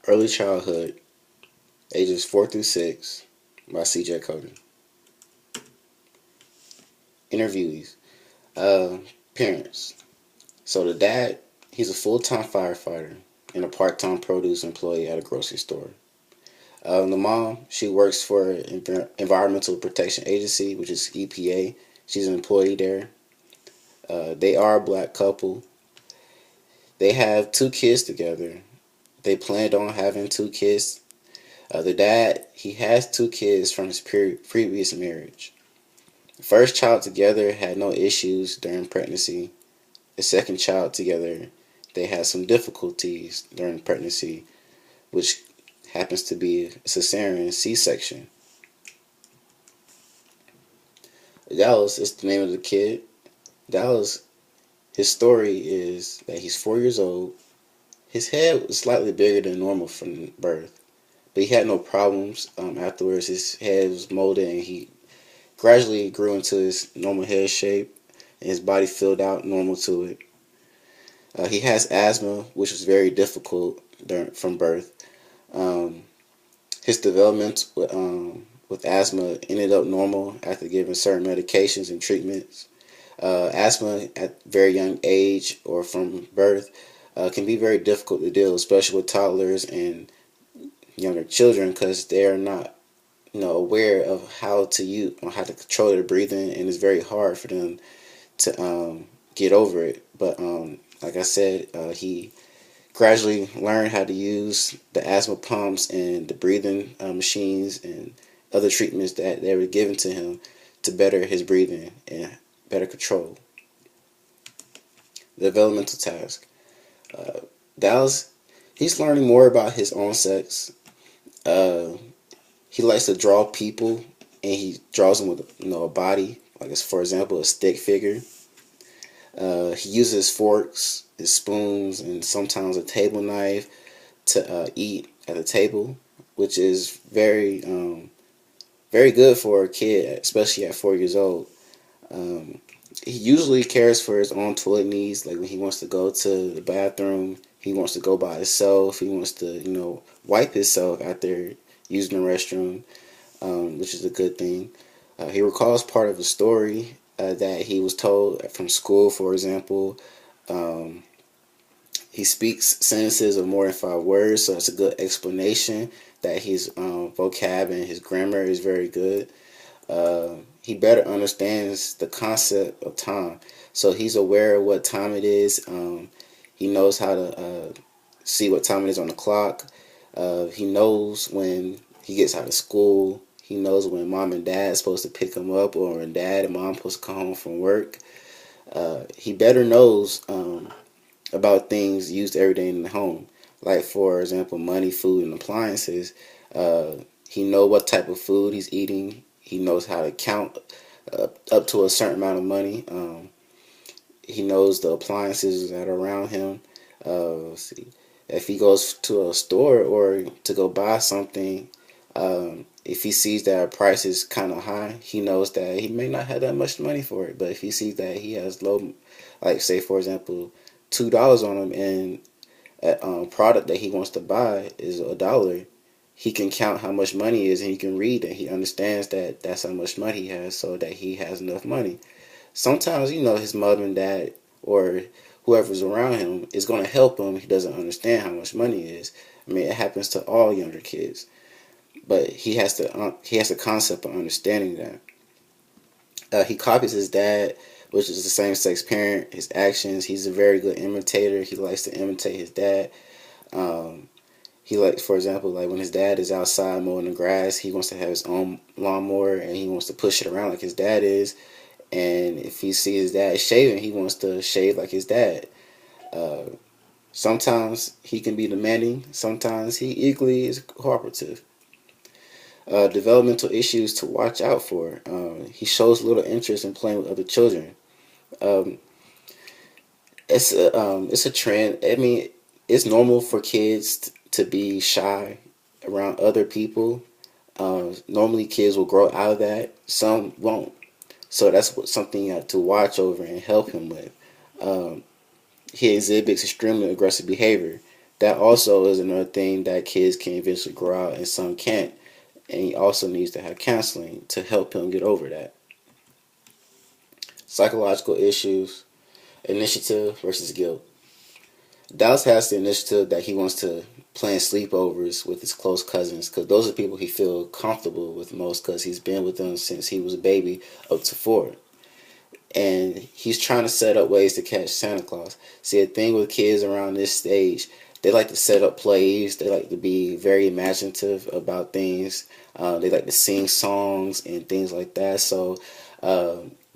Early Childhood, ages 4 through 6, by C.J. Cody. Interviewees. Uh, Parents. So the dad, he's a full-time firefighter and a part-time produce employee at a grocery store. The mom, she works for Environmental Protection Agency, which is EPA. She's an employee there. They are a black couple. They have two kids together. They planned on having two kids. The dad, he has two kids from his previous marriage. The first child together had no issues during pregnancy. The second child together, they had some difficulties during pregnancy, which happens to be a cesarean C-section. Dallas is the name of the kid. Dallas, his story is that he's 4 years old. His head was slightly bigger than normal from birth, but he had no problems afterwards. His head was molded and he gradually grew into his normal head shape and his body filled out normal to it. He has asthma, which was very difficult from birth. Um, his development with asthma ended up normal after giving certain medications and treatments. Asthma at very young age or from birth can be very difficult to deal, especially with toddlers and younger children, because they are not, aware of how to use or how to control their breathing, and it's very hard for them to get over it. But like I said, he gradually learned how to use the asthma pumps and the breathing machines and other treatments that they were given to him to better his breathing and better control. The developmental task. Uh, Dallas, he's learning more about his own sex. Uh, he likes to draw people, and he draws them with a body, like for example a stick figure. He uses forks, his spoons, and sometimes a table knife to eat at the table, which is very good for a kid, especially at 4 years old. Um, he usually cares for his own toilet needs, like when he wants to go to the bathroom, he wants to go by himself, he wants to, wipe himself after using the restroom, which is a good thing. He recalls part of a story that he was told from school, for example. Um, he speaks sentences of more than 5 words, so it's a good explanation that his vocab and his grammar is very good. He better understands the concept of time, so he's aware of what time it is. He knows how to see what time it is on the clock. He knows when he gets out of school. He knows when mom and dad are supposed to pick him up, or when dad and mom are supposed to come home from work. He better knows about things used every day in the home, like for example, money, food, and appliances. He knows what type of food he's eating. He knows how to count up to a certain amount of money. He knows the appliances that are around him. Let's see. If he goes to a store or to go buy something, if he sees that a price is kind of high, he knows that he may not have that much money for it. But if he sees that he has low, like say for example, $2 on him, and a product that he wants to buy is $1, he can count how much money is, and he can read, and he understands that that's how much money he has, so that he has enough money. Sometimes, his mother and dad or whoever's around him is going to help him. He doesn't understand how much money is. I mean, it happens to all younger kids, but he has the concept of understanding that. He copies his dad, which is the same sex parent, his actions. He's a very good imitator. He likes to imitate his dad. He likes, for example, like when his dad is outside mowing the grass, he wants to have his own lawnmower and he wants to push it around like his dad is. And if he sees his dad shaving, he wants to shave like his dad. Uh, Sometimes he can be demanding. Sometimes he equally is cooperative. Developmental issues to watch out for. He shows little interest in playing with other children. Um, it's a trend. I mean, it's normal for kids to be shy around other people. Normally, kids will grow out of that. Some won't. So that's something you have to watch over and help him with. Um, he exhibits extremely aggressive behavior. That also is another thing that kids can eventually grow out and some can't. And he also needs to have counseling to help him get over that. Psychological issues, initiative versus guilt. Dallas has the initiative that he wants to plan sleepovers with his close cousins because those are people he feels comfortable with most because he's been with them since he was a baby up to 4. And he's trying to set up ways to catch Santa Claus. See, the thing with kids around this stage, they like to set up plays. They like to be very imaginative about things. They like to sing songs and things like that. So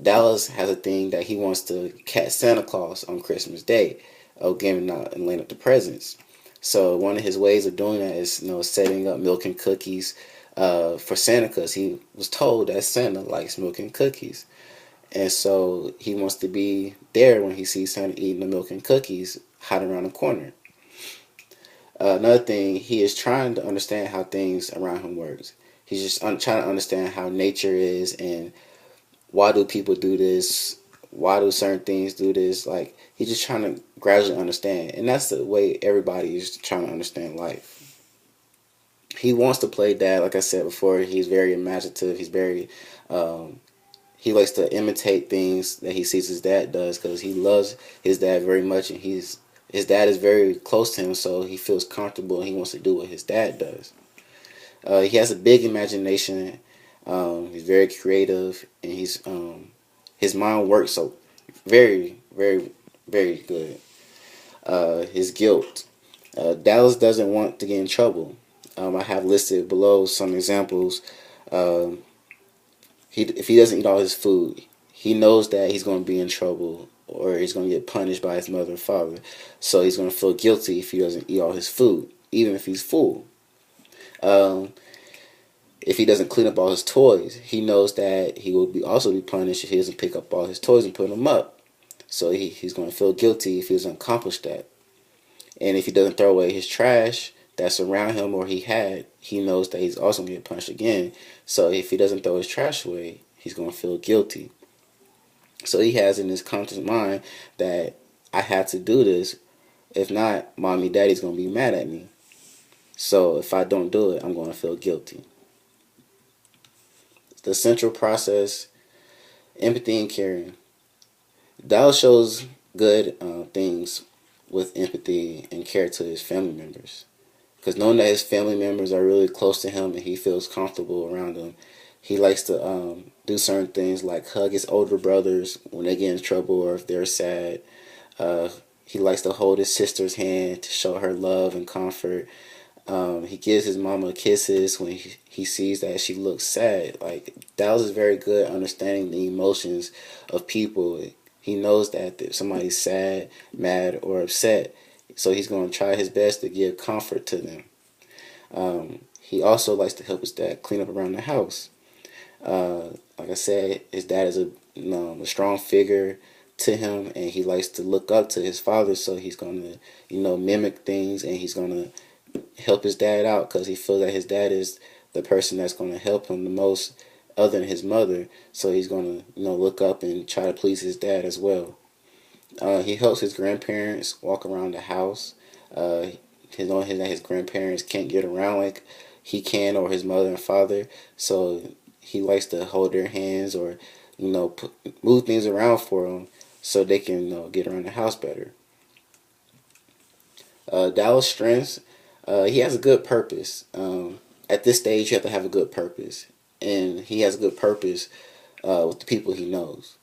Dallas has a thing that he wants to catch Santa Claus on Christmas Day, giving out and laying up the presents. So one of his ways of doing that is, setting up milk and cookies for Santa, because he was told that Santa likes milk and cookies. And so he wants to be there when he sees Santa eating the milk and cookies hiding around the corner. Another thing, he is trying to understand how things around him works. He's just trying to understand how nature is and why do people do this? Why do certain things do this? Like, he's just trying to gradually understand. And that's the way everybody is trying to understand life. He wants to play dad, like I said before. He's very imaginative. He's very he likes to imitate things that he sees his dad does because he loves his dad very much, and his dad is very close to him, so he feels comfortable and he wants to do what his dad does. He has a big imagination. He's very creative, and his mind works so very, very, very good. His guilt. Dallas doesn't want to get in trouble. I have listed below some examples. If he doesn't eat all his food, he knows that he's going to be in trouble or he's going to get punished by his mother or father. So he's going to feel guilty if he doesn't eat all his food, even if he's full. If he doesn't clean up all his toys, he knows that he will also be punished if he doesn't pick up all his toys and put them up. So he's going to feel guilty if he doesn't accomplish that. And if he doesn't throw away his trash that's around him or he knows that he's also going to get punished again. So if he doesn't throw his trash away, he's going to feel guilty. So he has in his conscious mind that I have to do this. If not, mommy, daddy's going to be mad at me. So if I don't do it, I'm going to feel guilty. The central process, empathy and caring. Dallas shows good things with empathy and care to his family members. Because knowing that his family members are really close to him and he feels comfortable around them, he likes to do certain things like hug his older brothers when they get in trouble or if they're sad. He likes to hold his sister's hand to show her love and comfort. He gives his mama kisses when he sees that she looks sad. Like, Dallas is very good at understanding the emotions of people. He knows that if somebody's sad, mad, or upset, so he's going to try his best to give comfort to them. He also likes to help his dad clean up around the house. Like I said, his dad is a strong figure to him, and he likes to look up to his father, so he's going to, mimic things, and he's going to help his dad out because he feels that his dad is the person that's going to help him the most other than his mother, so he's going to, look up and try to please his dad as well. He helps his grandparents walk around the house. His grandparents can't get around like he can, or his mother and father. So he likes to hold their hands or, move things around for them so they can get around the house better. Dallas' strengths. He has a good purpose. At this stage, you have to have a good purpose, and he has a good purpose with the people he knows.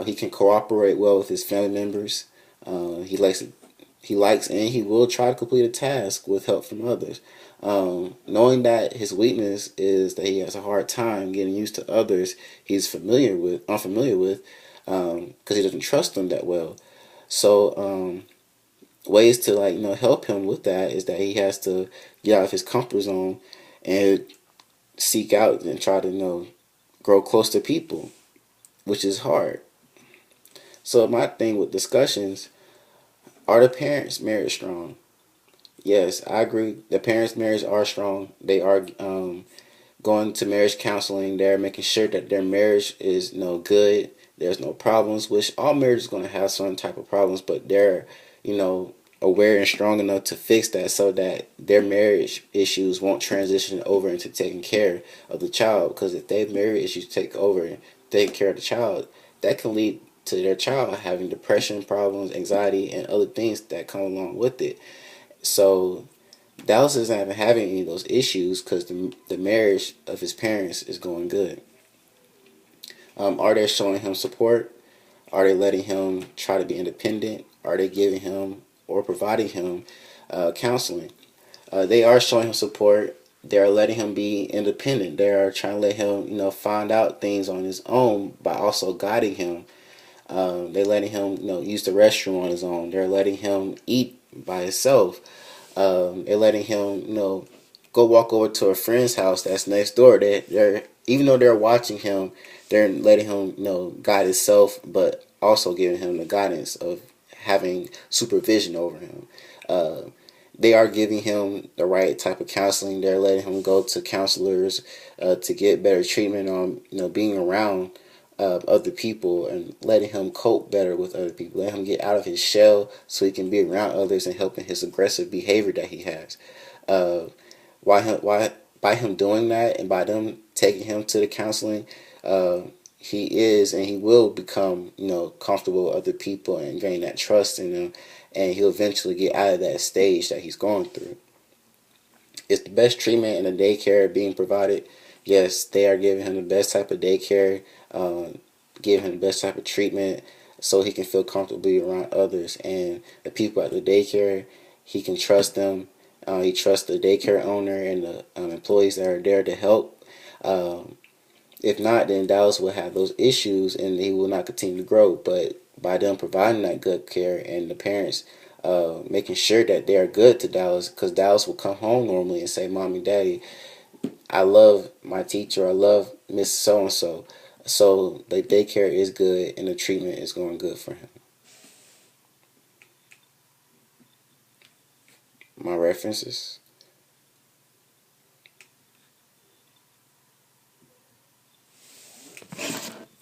He can cooperate well with his family members. He likes and he will try to complete a task with help from others. Knowing that his weakness is that he has a hard time getting used to others he's unfamiliar with, because he doesn't trust them that well. So ways to help him with that is that he has to get out of his comfort zone and seek out and try to grow close to people, which is hard. So my thing with discussions, are the parents' marriage strong? Yes, I agree. The parents' marriage are strong. They are going to marriage counseling. They're making sure that their marriage is good. There's no problems, which all marriage is going to have some type of problems, but they're aware and strong enough to fix that so that their marriage issues won't transition over into taking care of the child. Because if they have marriage issues take over and taking care of the child, that can lead to their child having depression problems, anxiety, and other things that come along with it. So Dallas isn't even having any of those issues because the marriage of his parents is going good. Are they showing him support? Are they letting him try to be independent? Are they giving him or providing him counseling? They are showing him support. They are letting him be independent. They are trying to let him, find out things on his own by also guiding him. They're letting him, use the restroom on his own. They're letting him eat by himself. They're letting him, go walk over to a friend's house that's next door. They're even though they're watching him, they're letting him, guide himself, but also giving him the guidance of having supervision over him. Uh, they are giving him the right type of counseling. They're letting him go to counselors to get better treatment on, being around other people and letting him cope better with other people. Let him get out of his shell so he can be around others and helping his aggressive behavior that he has. Uh, why by him doing that and by them taking him to the counseling, uh, he is and he will become comfortable with other people and gain that trust in them, and he'll eventually get out of that stage that he's going through. Is the best treatment and the daycare being provided? Yes, they are giving him the best type of daycare, giving him the best type of treatment so he can feel comfortably around others. And the people at the daycare, he can trust them. He trusts the daycare owner and the employees that are there to help. Um, if not, then Dallas will have those issues and he will not continue to grow. But by them providing that good care and the parents making sure that they are good to Dallas, because Dallas will come home normally and say, "Mommy, Daddy, I love my teacher. I love Miss So and So." So the daycare is good and the treatment is going good for him. My references.